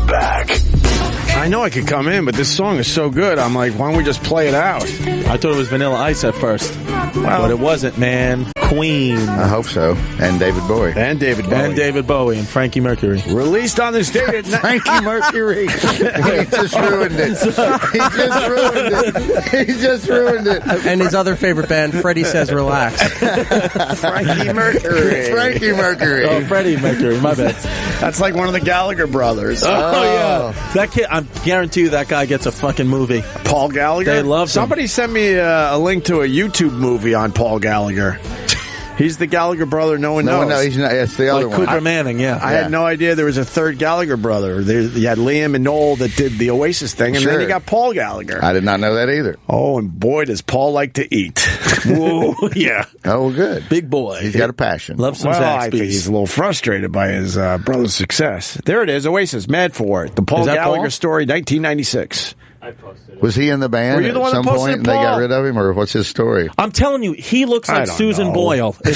back. I know I could come in, but this song is so good. I'm like, why don't we just play it out? I thought it was Vanilla Ice at first. Well, but it wasn't, man. Queen. I hope so. And David Bowie. And David Bowie and Frankie Mercury. Released on this date at Frankie Mercury. He just ruined it. He just ruined it. And his other favorite band, Freddie Says Relax. Frankie Mercury. Frankie Mercury. Oh, Freddie Mercury. My bad. That's like one of the Gallagher brothers. Oh, yeah. That kid, I guarantee you that guy gets a fucking movie. Paul Gallagher? They love him. Somebody sent me a link to a YouTube movie on Paul Gallagher. He's the Gallagher brother no one knows. No, he's not. It's the other one. Cooper Manning, yeah. I had no idea there was a third Gallagher brother. You had Liam and Noel that did the Oasis thing, and then you got Paul Gallagher. I did not know that either. Oh, and boy, does Paul like to eat. Whoa, yeah. Oh, good. Big boy. He's got a passion. Loves some I think he's a little frustrated by his brother's success. There it is, Oasis, Mad for It. The Paul Gallagher story, 1996. I posted it. Was he in the band Were you the at one some that posted point and it, they got Paul? rid of him, or what's his story? I'm telling you, he looks like Susan Boyle. I'm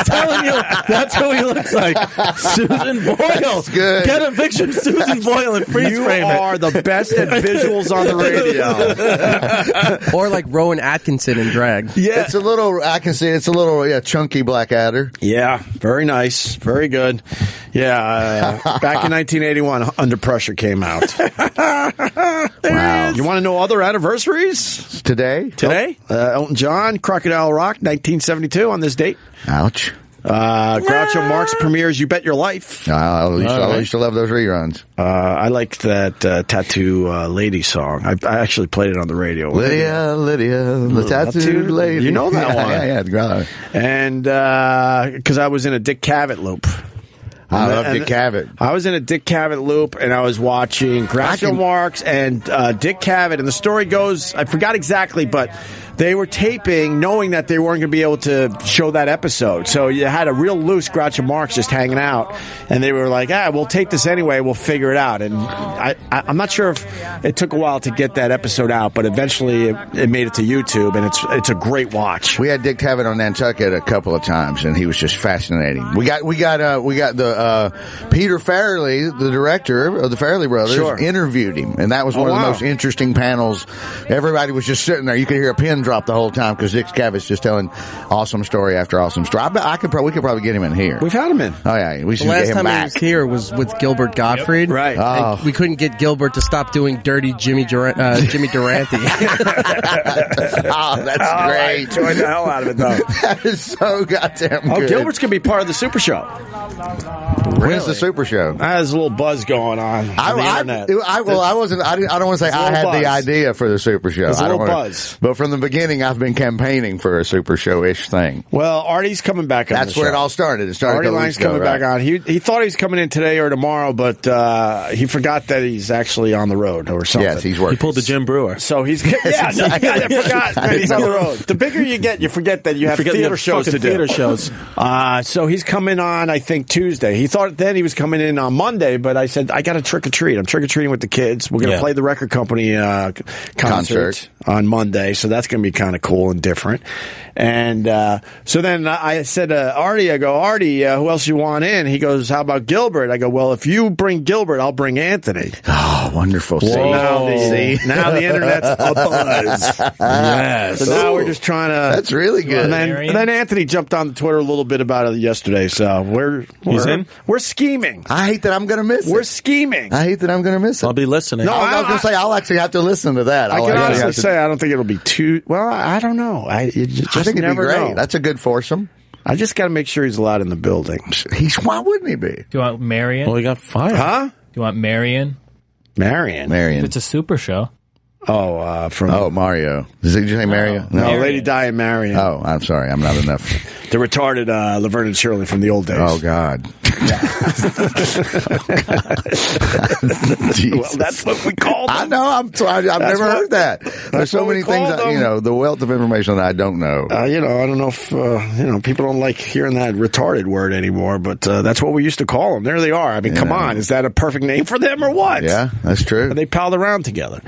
telling you, that's who he looks like. Susan Boyle. That's good. Get a picture of Susan Boyle and freeze frame it. You are the best at visuals on the radio. Or like Rowan Atkinson in drag. Yeah. It's a little, I can see it's a little, chunky Blackadder. Yeah, very nice. Very good. Yeah, back in 1981, Under Pressure came out. Wow. You want to know other anniversaries? Today? Elton John, Crocodile Rock, 1972 on this date. Ouch. Groucho Marx premieres You Bet Your Life. I used to love those reruns. I like that Tattoo Lady song. I actually played it on the radio. Lydia, the tattooed lady. You know that one. Yeah. And because I was in a Dick Cavett loop. I love Dick Cavett. I was in a Dick Cavett loop, and I was watching Groucho Marx and Dick Cavett. And the story goes, I forgot exactly, but they were taping knowing that they weren't going to be able to show that episode. So you had a real loose Groucho Marx just hanging out. And they were like, we'll tape this anyway. We'll figure it out. And I'm not sure if it took a while to get that episode out, but eventually it made it to YouTube, and it's a great watch. We had Dick Cavett on Nantucket a couple of times, and he was just fascinating. We got the Peter Farrelly, the director of the Farrelly Brothers, interviewed him, and that was one of the most interesting panels. Everybody was just sitting there. You could hear a pin drop the whole time because Dick Cavett's just telling awesome story after awesome story. We could probably get him in here. We've had him in. Oh yeah, we should The get last him time back. he was here was with Gilbert Gottfried. Yep. Right. And we couldn't get Gilbert to stop doing dirty Jimmy Durante. Oh, that's great. I enjoyed the hell out of it, though. That is so goddamn good. Oh, Gilbert's going to be part of the Super Show. When's the Super Show? There's a little buzz going on the internet. I don't want to say I had the idea for the Super Show. There's a little buzz. But from the beginning, I've been campaigning for a Super Show-ish thing. Well, Artie's coming back on That's the where show. it all started. It started Artie Lang's coming back on. He thought he was coming in today or tomorrow, but he forgot that he's actually on the road or something. Yes, he's working. He pulled the Jim Brewer. So he's I forgot that he's on the road. The bigger you get, you forget that you have theater shows to do. Theater shows. So he's coming on, I think, Tuesday. He thought then he was coming in on Monday, but I said, I got to trick or treat. I'm trick or treating with the kids. We're going to play the record company concert on Monday, so that's going to be kind of cool and different. And so then I said to Artie, Artie, who else you want in? He goes, how about Gilbert? I go, well, if you bring Gilbert, I'll bring Anthony. Oh, wonderful. Now the internet's abuzz. Yes. So now we're just trying to... That's really good. And then Anthony jumped on the Twitter a little bit about it yesterday, so we're scheming. I hate that I'm going to miss it. We're scheming. I hate that I'm going to miss it. I'll be listening. No, I was going to say, I'll actually have to listen to that. I can honestly say I don't think it'll be too... Well, I don't know. I think it'd be great. Know. That's a good foursome. I just got to make sure he's allowed in the building. Why wouldn't he be? Do you want Marion? Well, he got fired. Huh? Do you want Marion? Marion. It's a Super Show. Oh, Mario. Did you say Mario? No, Lady Di and Marion. Oh, I'm sorry. I'm not enough. The retarded Laverne and Shirley from the old days. Oh, God. Well, that's what we call them. I know. I've never heard that. There's so many things, the wealth of information that I don't know. I don't know if, people don't like hearing that retarded word anymore, but that's what we used to call them. There they are. I mean, come on. Is that a perfect name for them or what? Yeah, that's true. They palled around together.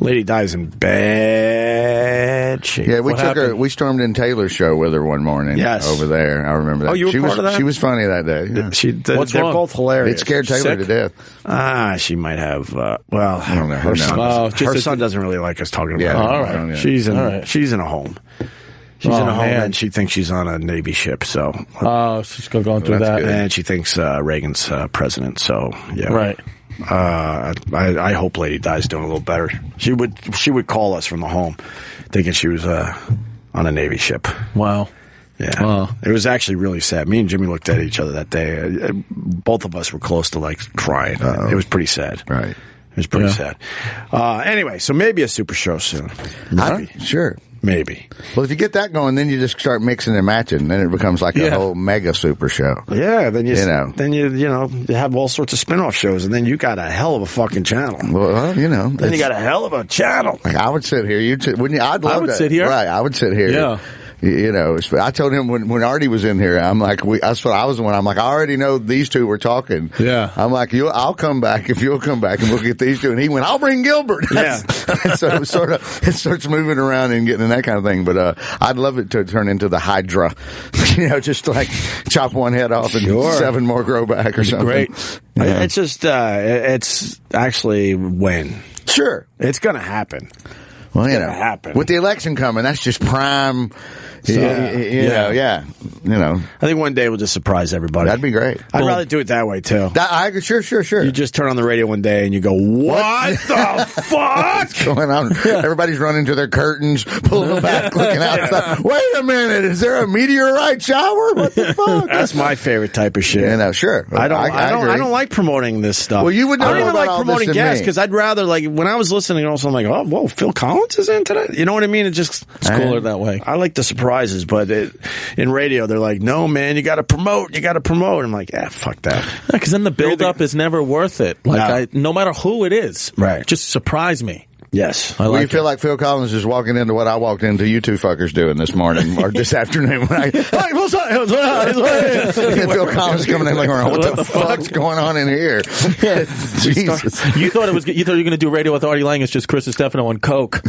Lady Di's in bad shape. Yeah, we stormed in Taylor's show with her one morning. Yeah, Yes. over there. I remember that. Oh, you were part of that? She was funny that day. Yeah. What's they're wrong? both hilarious. It scared Taylor to death. She might have. I don't know. Her son, her son doesn't really like us talking about Yeah. it. All right. Yeah. She's in a home. She's in a home, man. and she thinks she's on a Navy ship. So, she's going through That's that. good. and she thinks Reagan's president. So, yeah, Right. I hope Lady Di's doing a little better. She would call us from the home, thinking she was on a Navy ship. Wow. Yeah, it was actually really sad. Me and Jimmy looked at each other that day. Both of us were close to like crying. It was pretty sad. Right. It was pretty sad. Anyway, so maybe a super show soon. Maybe. Sure. Maybe. Well, if you get that going, then you just start mixing and matching. Then it becomes like a whole mega super show. Yeah, then you know. you have all sorts of spin-off shows, and then you got a hell of a fucking channel. Well, you know. Then you got a hell of a channel. Like I would sit here. Wouldn't you? I'd love I would that. sit here. Right, I would sit here. Yeah. You know, I told him when Artie was in here, I'm like, that's what I was when I'm like, I already know these two were talking. Yeah. I'm like, I'll come back if you'll come back and we'll get these two. And he went, I'll bring Gilbert. Yeah. So it was it starts moving around and getting in that kind of thing. But, I'd love it to turn into the Hydra, you know, just like chop one head off and 7 more grow back or something. Great. Yeah. It's just, it's actually when. Sure. It's going to happen. Well, you It's know, gonna happen. with the election coming, that's just prime. You know, you know, I think one day we'll just surprise everybody. that'd be great. I'd rather do it that way too. Sure. You just turn on the radio one day and you go, "What the fuck?" What's going on? Everybody's running to their curtains, pulling them back, looking outside. Wait a minute, is there a meteorite shower? What the fuck? That's my favorite type of shit. You know, sure. I agree. don't like promoting this stuff. Well, you would know I don't even about like all promoting this than guests me. because I'd rather like when I was listening. Also, I'm like, oh, whoa, Phil Collins is in today. You know what I mean? It's cooler that way. I like the surprises, but in radio, they're like, no, man, you got to promote. I'm like, fuck that. Because then the build-up is never worth it. Like, no matter who it is. Right. Just surprise me. Yes. Well, you feel like Phil Collins is walking into what I walked into you two fuckers doing this morning or this afternoon when hey, what's up? And Phil Collins coming in like, what the fuck's going on in here? Jesus. You thought you were going to do radio with Artie Lang. It's just Chris Distefano on coke.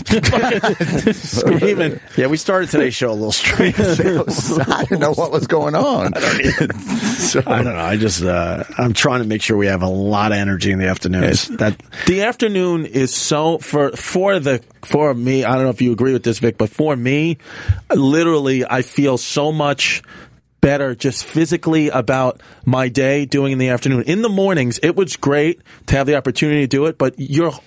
Screaming. Yeah, we started today's show a little strange. I didn't know what was going on. I don't know. I just I'm trying to make sure we have a lot of energy in the afternoons. The afternoon is so for me, I don't know if you agree with this, Vic, but for me, literally, I feel so much better just physically about my day doing in the afternoon. In the mornings, it was great to have the opportunity to do it, but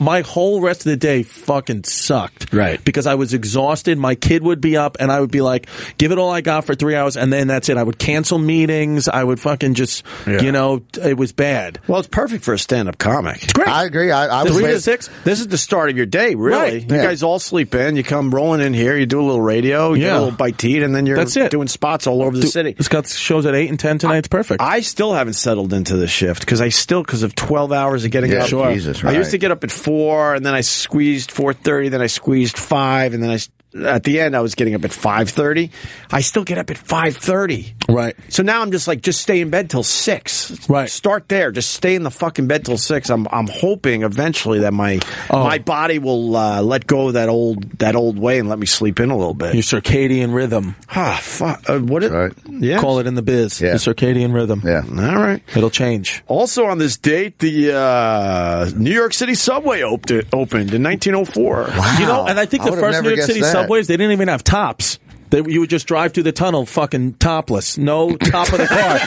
my whole rest of the day fucking sucked. Right. Because I was exhausted. My kid would be up and I would be like, give it all I got for 3 hours and then that's it. I would cancel meetings. I would fucking just, it was bad. Well, it's perfect for a stand-up comic. It's great. I agree. I was 3 to 6. This is the start of your day, really. Right. You guys all sleep in. You come rolling in here. You do a little radio. You get a little bite to eat, and then you're doing spots all over the city. It's got shows at 8 and 10 tonight. It's perfect. I still haven't settled into the shift because of 12 hours of getting up. Sure. Jesus, right. I used to get up at 4, and then I squeezed 4:30, then I squeezed 5, and then at the end I was getting up at 5:30. I still get up at 5:30. Right. So now I'm just stay in bed till 6. Right. Start there. Just stay in the fucking bed till 6. I'm hoping eventually that my body will let go of that old way and let me sleep in a little bit. Your circadian rhythm. Fuck. What is right. Yeah. Call it in the biz. Yeah. The circadian rhythm. Yeah. All right. It'll change. Also on this date, the New York City subway opened in 1904. Wow. And I think I the would've first never New York guessed City that. subways, they didn't even have tops. You would just drive through the tunnel fucking topless. No top of the car.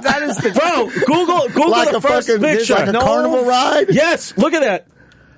That is the Bro, Google Like the a first fucking picture. like a carnival ride? Yes, look at that.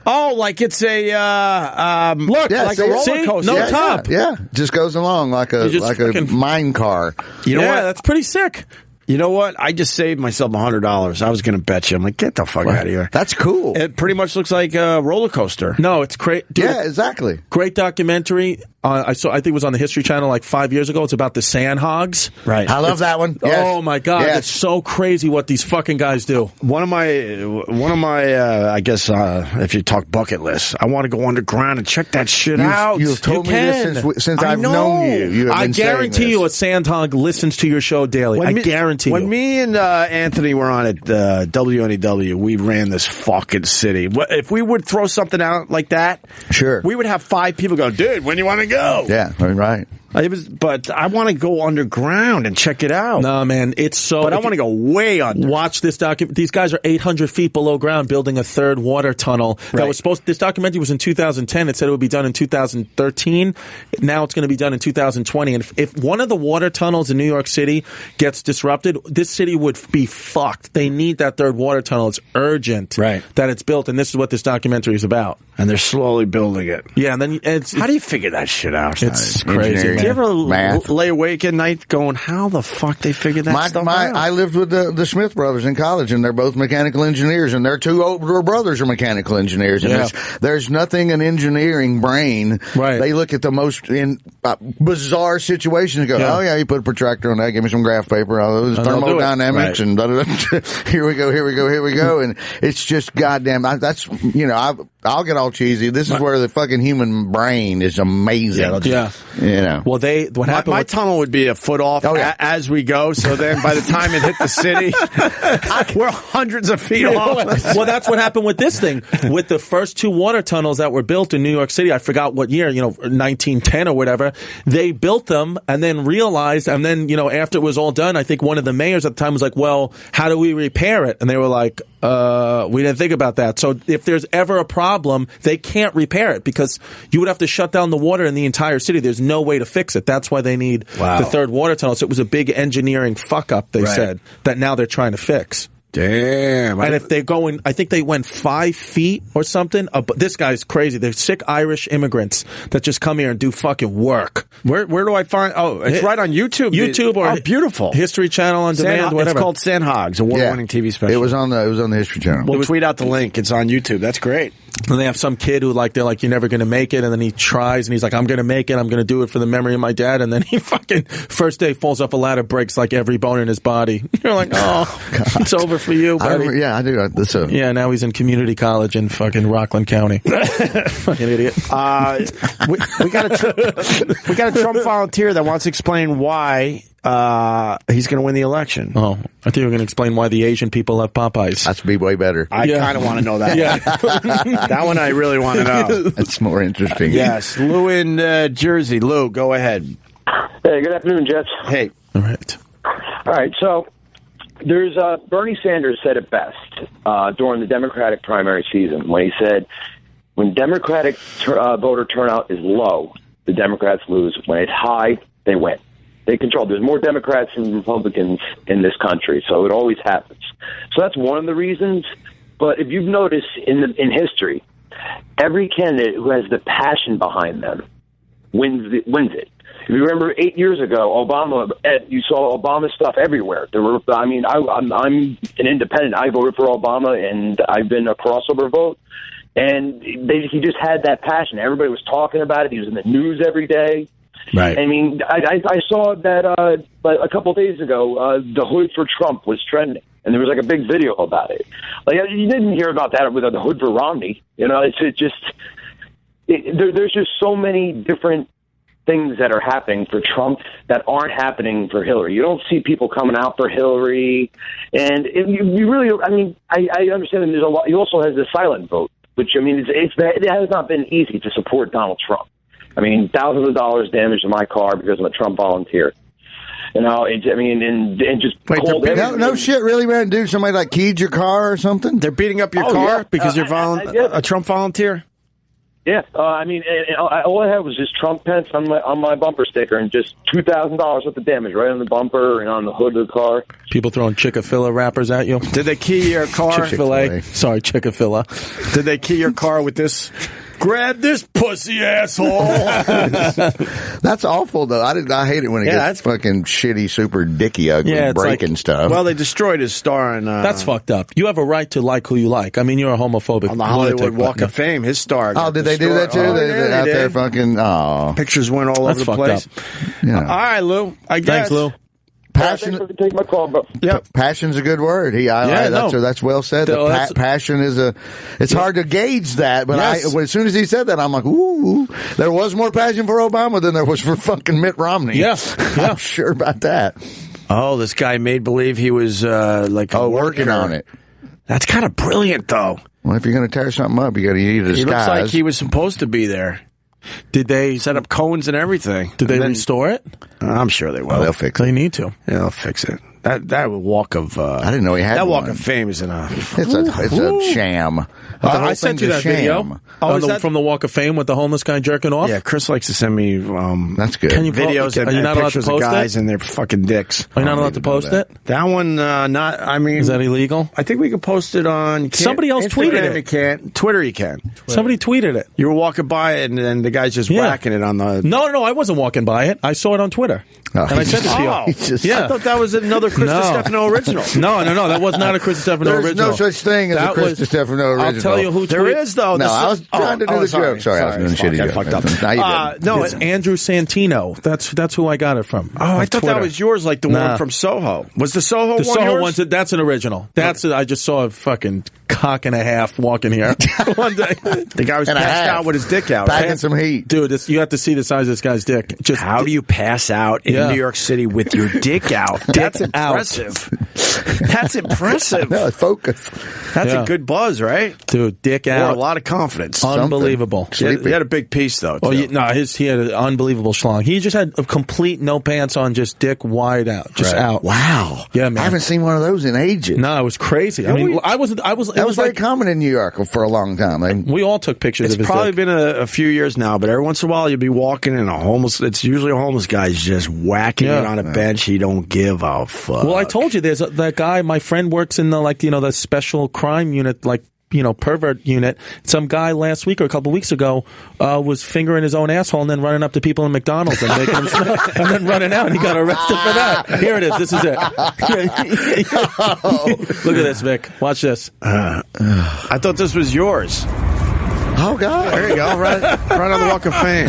Oh, like it's a Look, Yeah, like see? a roller See? coaster. No Yeah, top. Yeah. Just goes along like a fucking- mine car. You know what? That's pretty sick. You know what? I just saved myself $100. I was going to bet you. I'm like, get the fuck out of here. That's cool. It pretty much looks like a roller coaster. No, it's great. Yeah, exactly. Great documentary. I think it was on the History Channel like 5 years ago. It's about the sandhogs. Right. I love that one. Yes. Oh my God, Yes. it's so crazy what these fucking guys do. One of my I guess if you talk bucket list, I want to go underground and check that shit out. You've told You me can. this since I I've know. known you. You have I been saying guarantee you a this. sandhog listens to your show daily. I guarantee you. When me and Anthony were on at WNEW, we ran this fucking city. If we would throw something out like that, Sure. we would have 5 people go, dude, when do you want to go? Yeah, right. But I want to go underground and check it out. No, man, it's so. But I want to go way under. Watch this document. These guys are 800 feet below ground building a third water tunnel. Right. That was this documentary was in 2010. It said it would be done in 2013. Now it's going to be done in 2020. And if one of the water tunnels in New York City gets disrupted, this city would be fucked. They need that third water tunnel. It's urgent that it's built. And this is what this documentary is about. And they're slowly building it. Yeah, and then how do you figure that shit out? It's crazy. Do you ever lay awake at night going, how the fuck they figured that stuff out? I lived with the Smith brothers in college, and they're both mechanical engineers, and their two older brothers are mechanical engineers. And there's nothing an engineering brain. Right. They look at the most bizarre situations and go, oh, yeah, you put a protractor on that, give me some graph paper, all those thermodynamics, and here we go. And it's just goddamn, I'll get all cheesy. This is where the fucking human brain is amazing. Yeah. You know. Well, what happened? My tunnel would be a foot off as we go. So then by the time it hit the city, we're hundreds of feet off. Well, that's what happened with this thing. With the first two water tunnels that were built in New York City, I forgot what year, 1910 or whatever, they built them and then realized, and then, after it was all done, I think one of the mayors at the time was like, well, how do we repair it? And they were like, we didn't think about that. So if there's ever a problem, they can't repair it because you would have to shut down the water in the entire city. There's no way to fix it. That's why they need the third water tunnel. So it was a big engineering fuck up, they said, that now they're trying to fix. Damn. And if they're going, I think they went 5 feet or something. This guy's crazy. They're sick Irish immigrants that just come here and do fucking work. Where do I find? Oh, it's right on YouTube. YouTube or beautiful History Channel on demand. Whatever. It's called Sandhogs, award-winning TV special. It was on the History Channel. We'll tweet out the link. It's on YouTube. That's great. And they have some kid who they're like, you're never going to make it. And then he tries and he's like, I'm going to make it. I'm going to do it for the memory of my dad. And then he fucking first day falls off a ladder, breaks like every bone in his body. You're like, it's over for you, buddy. I do. Yeah, now he's in community college in fucking Rockland County. Fucking idiot. We got a Trump volunteer that wants to explain why he's going to win the election. Oh, I think you were going to explain why the Asian people have Popeyes. That's be way better. I kind of want to know that. That one I really want to know. That's more interesting. Yes, Lou in Jersey. Lou, go ahead. Hey, good afternoon, Jets. Hey. All right, so there's Bernie Sanders said it best during the Democratic primary season when he said, when Democratic voter turnout is low, the Democrats lose. When it's high, they win. They control. There's more Democrats than Republicans in this country, so it always happens. So that's one of the reasons. But if you've noticed in history, every candidate who has the passion behind them wins it. If you remember 8 years ago, Obama, you saw Obama stuff everywhere. I'm an independent. I voted for Obama, and I've been a crossover vote. And he just had that passion. Everybody was talking about it. He was in the news every day. Right. I mean, I saw that a couple of days ago, the hood for Trump was trending, and there was like a big video about it. Like you didn't hear about that with the hood for Romney. There's just so many different things that are happening for Trump that aren't happening for Hillary. You don't see people coming out for Hillary, and you really, I understand that there's a lot. He also has the silent vote, which it has not been easy to support Donald Trump. I mean, thousands of dollars damage to my car because I'm a Trump volunteer. And just no shit, really, man, dude. Somebody like keyed your car or something? They're beating up your car because you're a Trump volunteer. Yeah, all I had was just Trump pence on my bumper sticker and just $2,000 worth of damage right on the bumper and on the hood of the car. People throwing Chick-fil-A wrappers at you. Did they key your car? Chick-fil-A. Sorry, Chick-fil-A. Did they key your car with this? Grab this pussy, asshole. That's awful, though. I hate it when it gets fucking shitty, super dicky, ugly, breaking stuff. Well, they destroyed his star. That's fucked up. You have a right to like who you like. I mean, you're a homophobic. On the Hollywood Walk of Fame, his star. Oh, did they do that, too? They out there fucking, pictures went all over the place. Yeah. All right, Lou. I guess. Thanks, Lou. Thanks for taking my call, bro. Passion's a good word. That's well said. Passion is it's hard to gauge that, but as soon as he said that, I'm like, ooh, there was more passion for Obama than there was for fucking Mitt Romney. Yeah. I'm sure about that. Oh, this guy made believe he was working on it. That's kind of brilliant, though. Well, if you're going to tear something up, you need a disguise. He looks like he was supposed to be there. Did they set up cones and everything? Did they restore it? I'm sure they will. Well, they'll fix it. They need to. Yeah, they'll fix it. That walk of I didn't know he had that one. walk of fame is it's a sham. I sent you that video. From the Walk of Fame with the homeless guy jerking off. Yeah, Chris likes to send me. That's good. Can you videos and pictures of guys and their fucking dicks. Are you not allowed to post it? That one, not. I mean, is that illegal? I think we could post it on. Somebody else Instagram, tweeted it. You can't. Twitter, you can. Somebody tweeted it. You were walking by it, and then the guy's just whacking it on the. No, I wasn't walking by it. I saw it on Twitter. And I sent it to you. I thought that was another Chris Distefano original. No, that was not a Chris Distefano original. There's no such thing as a Chris Distefano original. I'll tell you who there is, though. No, I was trying to do the joke. Sorry, I was doing shitty joke. I fucked up. No, it's Andrew Santino. That's who I got it from. Oh, I thought that was yours, like the one from Soho. Was the Soho one yours? The Soho one, that's an original. I just saw a fucking cock and a half walking here one day. The guy was passed out with his dick out. Packing some heat. Dude, you have to see the size of this guy's dick. Just how do you pass out in New York City with your dick out? That's impressive. That's impressive. No, focus. That's a good buzz, right? Dude, dick out. Or a lot of confidence. Unbelievable. He had a big piece, though. Oh, he had an unbelievable schlong. He just had a complete no pants on, just dick wide out, just out. Wow. Yeah, man. I haven't seen one of those in ages. No, it was crazy. I mean, That was very common in New York for a long time. We all took pictures of his dick. It's probably been a few years now, but every once in a while you'll be walking and it's usually a homeless guy's just whacking it on a bench. He don't give a fuck. Well, I told you there's that guy, my friend works in the special crime unit, pervert unit. Some guy last week or a couple weeks ago was fingering his own asshole and then running up to people in McDonald's and making them smell, and then running out, and he got arrested for that. Here it is. This is it. Look at this, Vic. Watch this. I thought this was yours. Oh, God. There you go. Right on the Walk of Fame.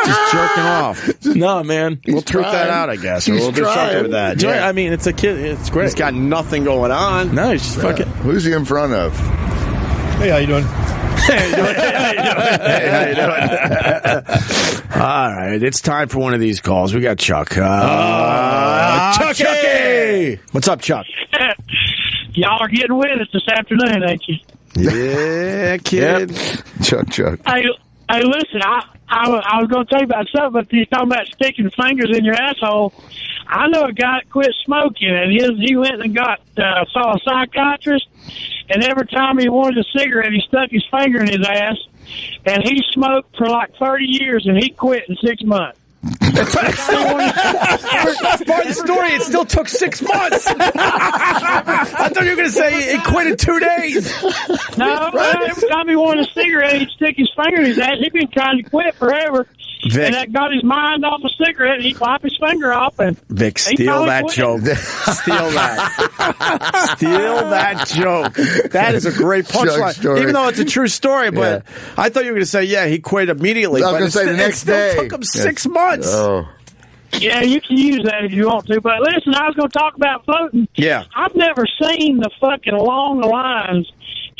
Just jerking off. No, man. We'll tweet that out, I guess. Or we'll do something with that. Yeah. I mean, it's a kid. It's great. He's got nothing going on. No, he's just fucking. Who's he in front of? Hey, how you doing? Hey, how you doing? All right, it's time for one of these calls. We got Chuck. Chucky! What's up, Chuck? Y'all are getting with us this afternoon, ain't you? Yeah, kid. Yep. Chuck. Hey, listen, I was going to tell you about something, but you're talking about sticking fingers in your asshole. I know a guy that quit smoking, and he went and saw a psychiatrist, and every time he wanted a cigarette, he stuck his finger in his ass, and he smoked for like 30 years, and he quit in 6 months. That's part of the story. It still took 6 months. I thought you were going to say it quit in 2 days. No, every time he wanted a cigarette, he'd stick his finger in his ass. He'd been trying to quit forever. Vic. And that got his mind off a cigarette, and he'd wipe his finger off. And Vic, steal that joke. Steal that. Steal that joke. That is a great punchline. Even though it's a true story, but I thought you were going to say, he quit immediately. I was going to say the next day. It still took him 6 months. Oh. Yeah, you can use that if you want to. But listen, I was going to talk about voting. Yeah. I've never seen the fucking long lines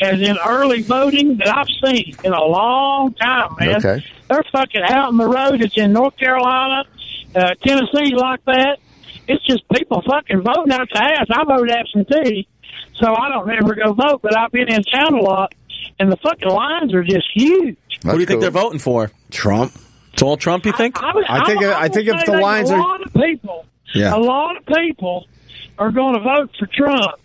as in early voting that I've seen in a long time, man. Okay. They're fucking out on the road. It's in North Carolina, Tennessee, like that. It's just people fucking voting out the ass. I vote absentee, so I don't ever go vote, but I've been in town a lot, and the fucking lines are just huge. Who do you think they're voting for? Trump. It's all Trump, you think? I think if the lines are... A lot of people are going to vote for Trump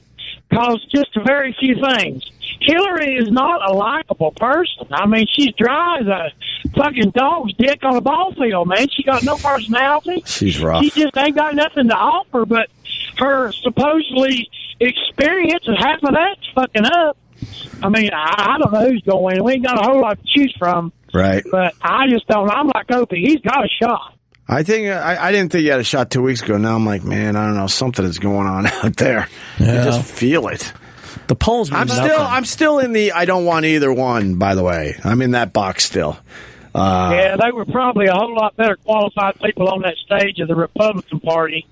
because just a very few things. Hillary is not a likable person. I mean, she's dry as a fucking dog's dick on a ball field, man. She got no personality. She's rough. She just ain't got nothing to offer, but her supposedly experience, and half of that's fucking up. I mean, I don't know who's going to win. We ain't got a whole lot to choose from. Right. But I just don't know. I'm like Opie. He's got a shot. I think I didn't think he had a shot 2 weeks ago. Now I'm like, man, I don't know, something is going on out there. Yeah. I just feel it. The polls. I'm still in the I don't want either one. By the way, I'm in that box still. Yeah, they were probably a whole lot better qualified people on that stage of the Republican Party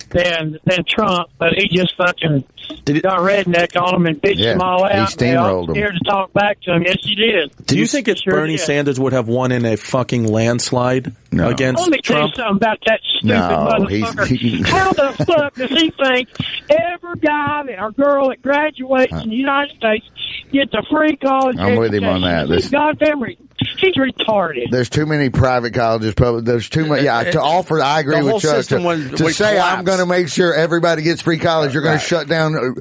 than Trump, but he just fucking got redneck on them and bitched them all out. He steamrolled them. Scared to talk back to him. Yes, he did. Do you think if Bernie Sanders would have won in a fucking landslide against Let me tell you Trump? something about that stupid motherfucker. How the fuck does he think every guy or girl that graduates in the United States gets a free college education? I'm with him on that. He's goddamn He's retarded. There's too many private colleges. There's too much. Yeah, to offer. I agree with Chuck. To say I'm going to make sure everybody gets free college, you're going to shut down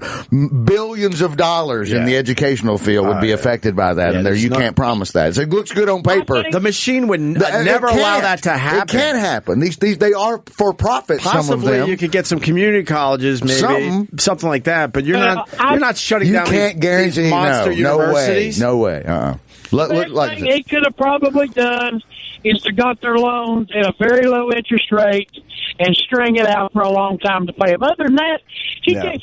billions of dollars in the educational field would be affected by that, and you can't promise that. It looks good on paper. The machine would never allow that to happen. It can't happen. They are for profit. Possibly some of them. You could get some community colleges, maybe something like that. But you're not shutting down. You can't guarantee. These monster universities. No way. Thing he could have probably done is to got their loans at a very low interest rate and string it out for a long time to pay them. Other than that, he can't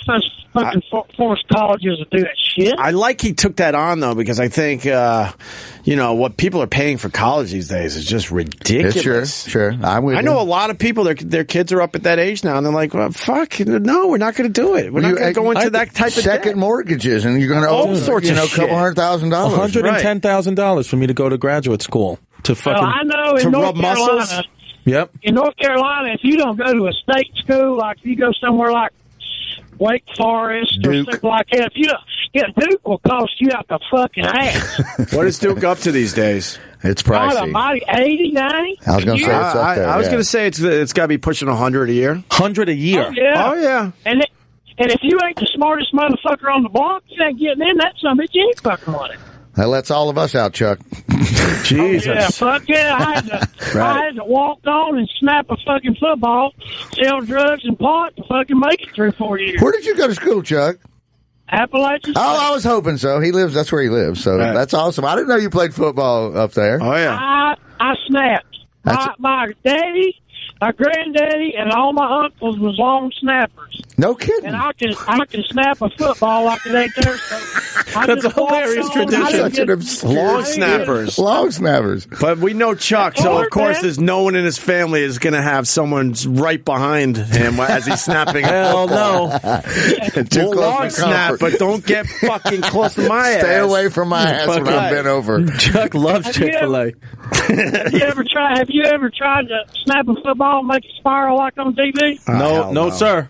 fucking force colleges to do that shit. I like he took that on, though, because I think, what people are paying for college these days is just ridiculous. Sure. I know a lot of people, their kids are up at that age now, and they're like, well, fuck, no, we're not going to do it. We're not going to go into that type of second mortgages, and you're going to owe a couple $100,000. $110,000 for me to go to graduate school. I know in North Carolina. Yep. In North Carolina, if you don't go to a state school, like if you go somewhere like Wake Forest or something like that, Duke will cost you out the fucking ass. What is Duke up to these days? It's pricey. God almighty, 80, 90? I was going to say it's up there. I was going to say it's got to be pushing 100 a year. 100 a year? Oh, yeah. And if you ain't the smartest motherfucker on the block, you ain't getting in that son, bitch, you ain't fucking with it. That lets all of us out, Chuck. Jesus. Oh, yeah, fuck yeah. I had to walk on and snap a fucking football, sell drugs and pot to fucking make it 3 or 4 years. Where did you go to school, Chuck? Appalachian. Oh, I was hoping so. That's where he lives, so that's awesome. I didn't know you played football up there. Oh, yeah. I snapped. My daddy, my granddaddy, and all my uncles was long snappers. No kidding. And I can snap a football like it ain't there. So that's a hilarious tradition. Long snappers. Long snappers. But we know Chuck, so of course there's no one in his family is going to have someone right behind him as he's snapping. Hell no. Too long snap, but don't get fucking close to my ass. Stay away from my ass when I'm bent over. Chuck loves Chick-fil-A. Have you ever tried to snap a football and make it spiral like on TV? No, sir.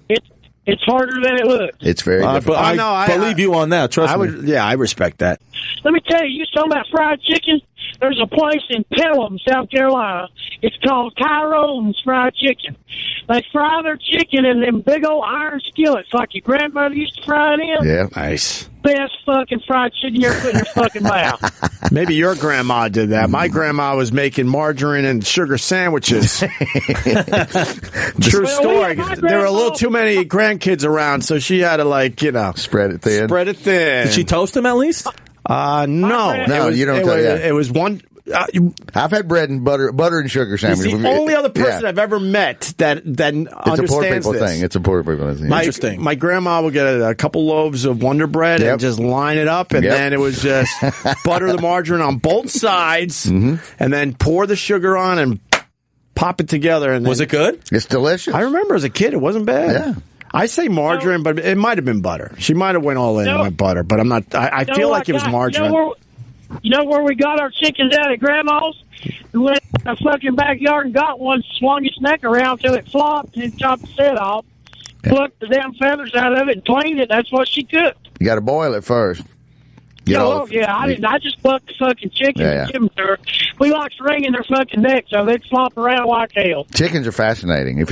It's harder than it looks. It's very difficult. But I believe you on that. Trust me. I respect that. Let me tell you talking about fried chicken. There's a place in Pelham, South Carolina. It's called Tyrone's Fried Chicken. They fry their chicken in them big old iron skillets like your grandmother used to fry it in. Yeah. Nice. Best fucking fried chicken you ever put in your fucking mouth. Maybe your grandma did that. My grandma was making margarine and sugar sandwiches. True story. There were a little too many grandkids around, so she had to, spread it thin. Did she toast them at least? No. You don't tell that. It was one. I've had bread and butter and sugar sandwiches. It's the only other person I've ever met that understands it's a poor people this. thing. It's a poor people thing. Interesting. My grandma would get a couple loaves of Wonder Bread and just line it up, and then it was just butter the margarine on both sides, and then pour the sugar on and pop it together. And was it good? It's delicious. I remember as a kid, it wasn't bad. Yeah. I say margarine, but it might have been butter. She might have went all in and went butter, but I'm not. I feel like it was margarine. You know where we got our chickens out at Grandma's? We went in the fucking backyard and got one, swung its neck around till it flopped and chopped the head off, plucked the damn feathers out of it and cleaned it. That's what she cooked. You got to boil it first. I didn't. I just plucked the fucking chicken and give them to her. We liked wringing their fucking neck so they'd flop around like hell. Chickens are fascinating.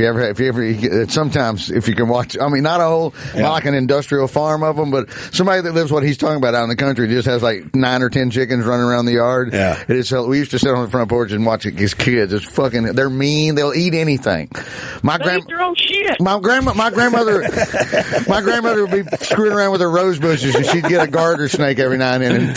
Sometimes if you can watch, not a whole, not like an industrial farm of them, but somebody that lives what he's talking about out in the country just has like 9 or 10 chickens running around the yard. Yeah. We used to sit on the front porch and watch his kids. It's fucking, they're mean. They'll eat anything. They eat their own shit. My grandmother would be screwing around with her rose bushes and she'd get a garter snake every now and then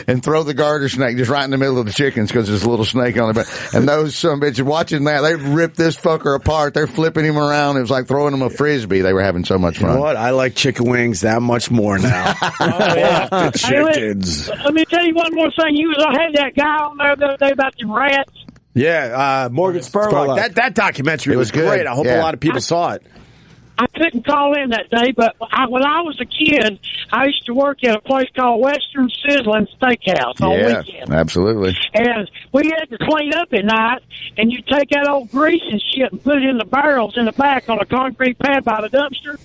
and throw the garter snake just right in the middle of the chickens because there's a little snake on it. And those some bitches watching that, they ripped this fucker apart. They're flipping him around. It was like throwing him a frisbee. They were having so much fun. You know what? I like chicken wings that much more now. The chickens. Let me tell you one more thing. I had that guy on there the other day about the rats. Yeah, Morgan Spurlock. That documentary was good. Great. I hope a lot of people saw it. I couldn't call in that day, but when I was a kid, I used to work at a place called Western Sizzling Steakhouse on weekends. Absolutely. And we had to clean up at night, and you take that old grease and shit and put it in the barrels in the back on a concrete pad by the dumpster.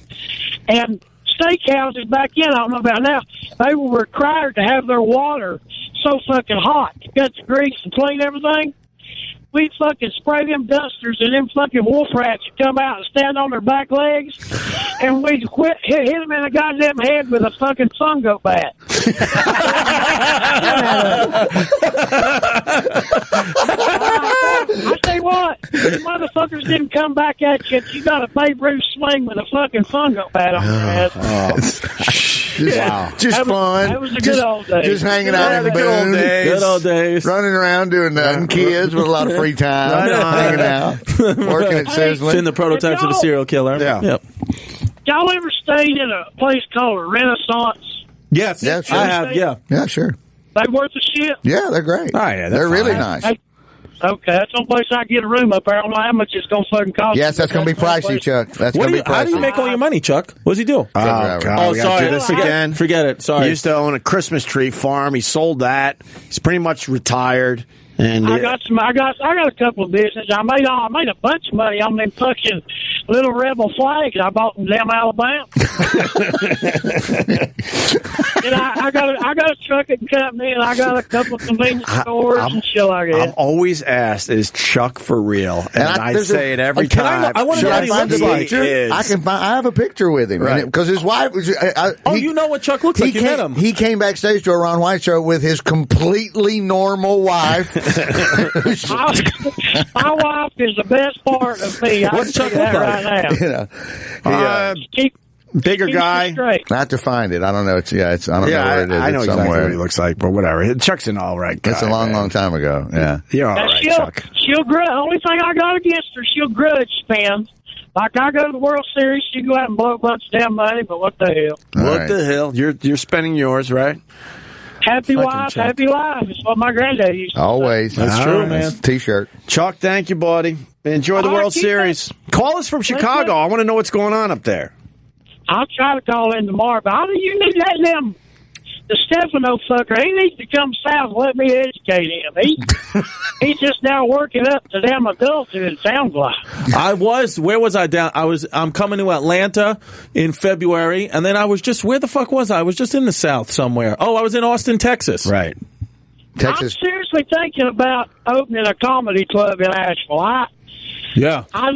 And steakhouses back then, I don't know about now, they were required to have their water so fucking hot to cut the grease and clean everything. We'd fucking spray them dusters and them fucking wolf rats would come out and stand on their back legs, and we'd hit them in the goddamn head with a fucking fungo bat. I tell you what, these motherfuckers didn't come back at you. You got a Babe Ruth swing with a fucking fungo bat on your ass. Just fun. That was the good old days. Just hanging out in the good old days. Good old days. Running around doing nothing. Kids with a lot of free time. Hanging out. Working at Sizzling. Seeing the prototypes of a serial killer. Yeah. Yep. Y'all ever stayed in a place called a Renaissance? Yes. Yeah, sure. I have, yeah. Yeah, sure. They worth the shit? Yeah, they're great. Oh, yeah, they're really nice. Okay, that's the only place I can get a room up there. I don't know how much it's going to fucking cost. Yes, that's going to be pricey, Chuck. That's going to be pricey. How do you make all your money, Chuck? What does he do? Oh, God. Oh, we gotta sorry. do this again. Forget it. Sorry. He used to own a Christmas tree farm. He sold that. He's pretty much retired. And I got a couple of businesses. I made a bunch of money on them fucking little rebel flags I bought from damn Alabama. And I got a trucking company, and I got a couple of convenience stores and shit like that. I'm always asked, is Chuck for real? And I say it every time. I want to know what he looks like. I have a picture with him. Right. Because his wife was... you know what Chuck looks like. You met him. He came backstage to a Ron White show with his completely normal wife. My wife is the best part of me. What's Chuck look like? Right now. Bigger guy. I have to find it. I don't know. I don't know where it is. I know it's exactly somewhere. what he looks like, but whatever. Chuck's an all right guy. It's a long time ago. Yeah. You're all right, Chuck. She'll grudge. Only thing I got against her, she'll grudge fans. Like I go to the World Series, she go out and blow a bunch of damn money, but what the hell? What the hell? You're spending yours, right? Happy wife, happy life. It's what my granddad used to say. Always. That's true, man. T-shirt. Chuck, thank you, buddy. Enjoy the World Series. Call us from Chicago. I want to know what's going on up there. I'll try to call in tomorrow, but you need that damn Distefano fucker. He needs to come south and let me educate him. He's just now working up to damn adulthood, it sounds like. Where was I down? I'm coming to Atlanta in February, and then where the fuck was I? I was just in the South somewhere. Oh, I was in Austin, Texas. Right. Texas. I'm seriously thinking about opening a comedy club in Asheville. Yeah. Are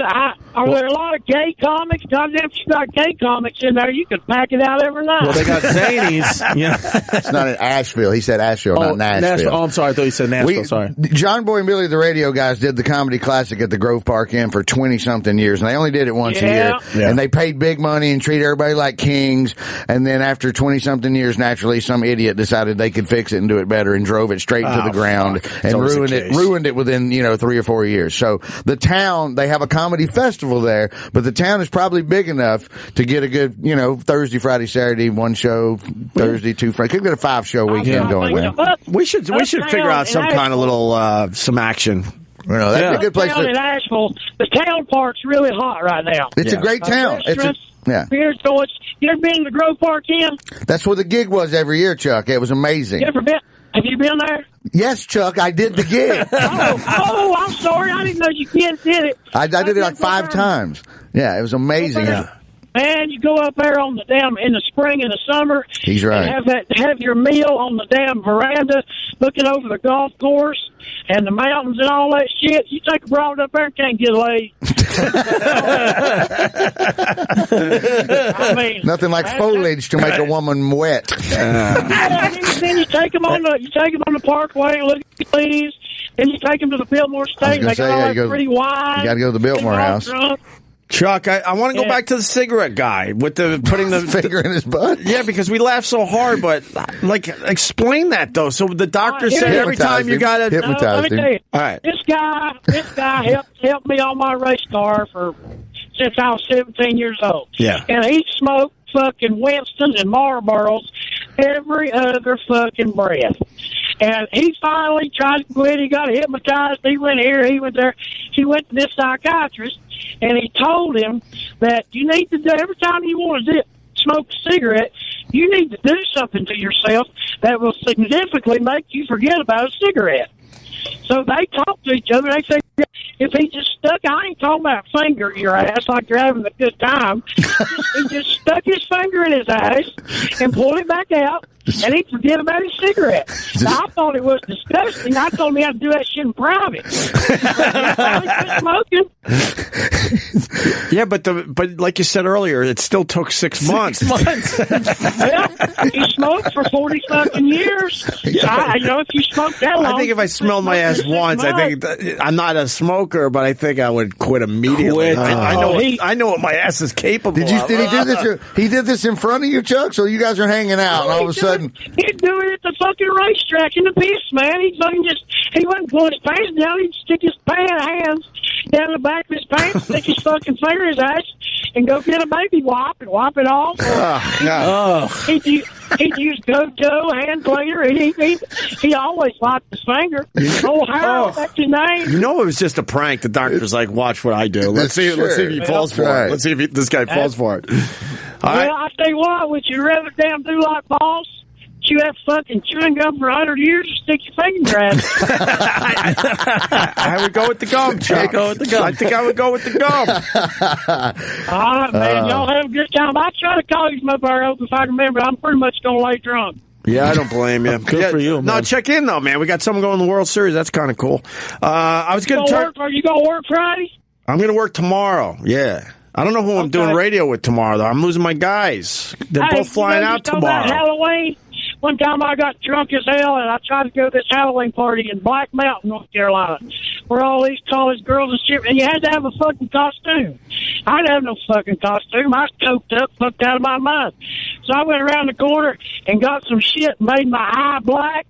there a lot of gay comics? Goddamn, if you got gay comics in there, you could pack it out every night. Well, they got zanies. Yeah. It's not in Asheville. He said Asheville, not Nashville. Oh, I'm sorry. I thought you said Nashville. Sorry. John Boy and Billy, the radio guys, did the Comedy Classic at the Grove Park Inn for 20-something years, and they only did it once a year. Yeah. And they paid big money and treated everybody like kings. And then after 20-something years, naturally, some idiot decided they could fix it and do it better and drove it straight to the ground and ruined it within 3 or 4 years. So the town, they have a comedy festival there, but the town is probably big enough to get a good, Thursday, Friday, Saturday, one show, Thursday, 2 Friday. Could get a 5-show weekend going with. We should figure out some kind of little some action. That'd be a good place in Asheville, the town part's really hot right now. It's a great town. Beer stores. You ever been to Grove Park Inn? That's where the gig was every year, Chuck. It was amazing. You ever been? Have you been there? Yes, Chuck, I did the gig. I'm sorry. I didn't know you kids did it. I did it like 5 times. Yeah, it was amazing. Man, you go up there on the damn in the spring and the summer. He's right. And have your meal on the damn veranda, looking over the golf course and the mountains and all that shit. You take a broad up there and can't get laid. Nothing like foliage to make a woman wet. Then you take them on the parkway, look at the leaves. Then you take them to the Biltmore State. They got all that pretty wine. You got to go to the Biltmore House. Chuck, I want to go back to the cigarette guy with putting the finger in his butt. Yeah, because we laugh so hard, but explain that though. So the doctor said every time you got to hypnotize him. Let me tell you, all right. This guy helped me on my race car since I was 17 years old. Yeah, and he smoked fucking Winstons and Marlboros every other fucking breath. And he finally tried to quit. He got hypnotized. He went here. He went there. He went to this psychiatrist, and he told him that you need to do, every time you want to smoke a cigarette, you need to do something to yourself that will significantly make you forget about a cigarette. So they talk to each other. They say, if he just stuck, I ain't talking about finger your ass like you're having a good time. He just stuck his finger in his ass and pulled it back out, and he forget about his cigarette. Now, I thought it was disgusting. I told him he had to do that shit in private. Smoking. Yeah, but like you said earlier, it still took 6 months. 6 months. Well, he smoked for 40 fucking years. If you smoke that long, I think if I smelled my ass once, I think I'm not a smoker, but I think I would quit immediately. I know what my ass is capable of. Did he do this? He did this in front of you, Chuck? So you guys are hanging out, and all of a sudden he'd do it at the fucking racetrack in the pits, man. He wouldn't pull his pants down. He'd stick his hands down the back of his pants, stick his fucking finger in his ass, and go get a baby wipe and wipe it off. He'd use go-go, hand cleaner, and he always wiped his finger. Harold, that's his name. You know, it was just a prank. The doctor's like, watch what I do. Let's see if he falls for it. Let's see if this guy falls for it. I tell you what, would you rather damn do like boss? You have fucking chewing gum for 100 years and stick your finger in your ass. I would go with the gum, Chuck. I think I would go with the gum. All right, man. Y'all have a good time. I try to call you up there if I can remember. I'm pretty much going to lay drunk. Yeah, I don't blame you. Good for you, man. No, check in, though, man. We got someone going to the World Series. That's kind of cool. I was going to work. Are you going to work Friday? I'm going to work tomorrow, yeah. I don't know who I'm doing radio with tomorrow, though. I'm losing my guys. They're both flying out tomorrow. Halloween. One time I got drunk as hell, and I tried to go to this Halloween party in Black Mountain, North Carolina, where all these college girls and shit, and you had to have a fucking costume. I didn't have no fucking costume. I was coked up, fucked out of my mind. So I went around the corner and got some shit, made my eye black,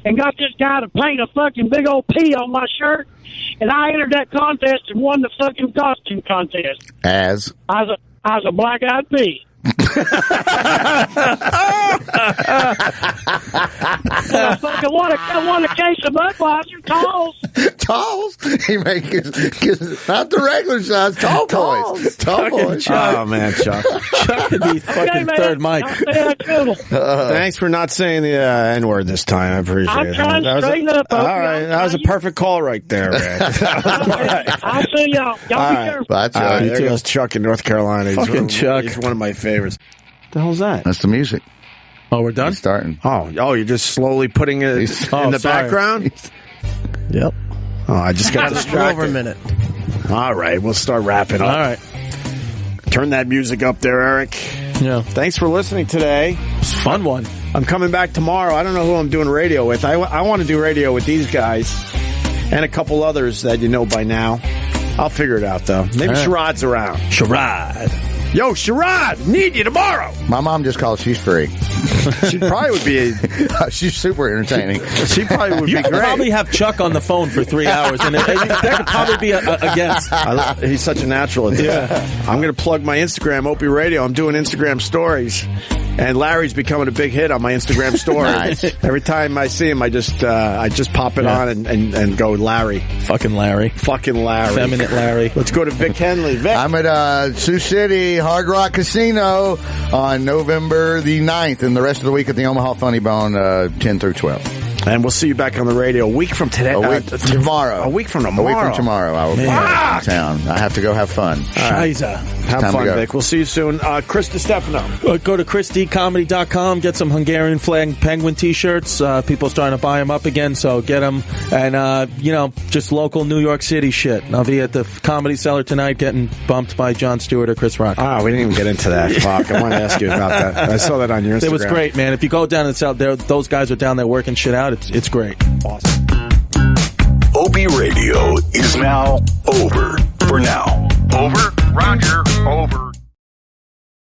and got this guy to paint a fucking big old P on my shirt, and I entered that contest and won the fucking costume contest. I was a black-eyed pea. I want a case of Budweiser Talls. He makes not the regular size, tall boys. Tall boys. Oh man, Chuck. Chuck could be fucking third mic. Thanks for not saying the N-word this time. I appreciate it. I'm trying to straighten up. All right, that was a perfect call right there, man. I'll see y'all. Y'all be careful. Bye, Chuck. There goes Chuck in North Carolina. Fucking Chuck. He's one of my favorites. What the hell's that? That's the music. Oh, we're done? He's starting. Oh, you're just slowly putting it in the background? Yep. Oh, I just got distracted. Over a minute. All right, we'll start wrapping up. All right. Turn that music up there, Eric. Yeah. Thanks for listening today. It's a fun one. I'm coming back tomorrow. I don't know who I'm doing radio with. I want to do radio with these guys and a couple others that you know by now. I'll figure it out, though. Maybe Sharad's around. Sharad. Yo, Sharad, need you tomorrow. My mom just called. She's free. She probably would be. She's super entertaining. She probably would You be could great. probably have Chuck on the phone for 3 hours, and there could probably be a guest. He's such a natural at this. Yeah. I'm going to plug my Instagram, Opie Radio. I'm doing Instagram stories. And Larry's becoming a big hit on my Instagram story. Nice. Every time I see him, I just pop it on and go Larry. Fucking Larry. Fucking Larry. Feminine Larry. Let's go to Vic Henley. Vic. I'm at Sioux City Hard Rock Casino on November the 9th, and the rest of the week at the Omaha Funny Bone, 10 through 12. And we'll see you back on the radio a week from today. Tomorrow. A week from tomorrow. A week from tomorrow. I will be in town. I have to go have fun. Scheiße. Have fun, Vic. We'll see you soon. Chris Distefano. Go to ChrisDComedy.com. Get some Hungarian flag penguin T-shirts. People starting to buy them up again, so get them. And, just local New York City shit. I'll be at the Comedy Cellar tonight getting bumped by Jon Stewart or Chris Rock. We didn't even get into that. Fuck. I wanted to ask you about that. I saw that on your Instagram. It was great, man. If you go down to the South, those guys are down there working shit out. It's great. Awesome. Opie Radio is now over for now. Over? Roger.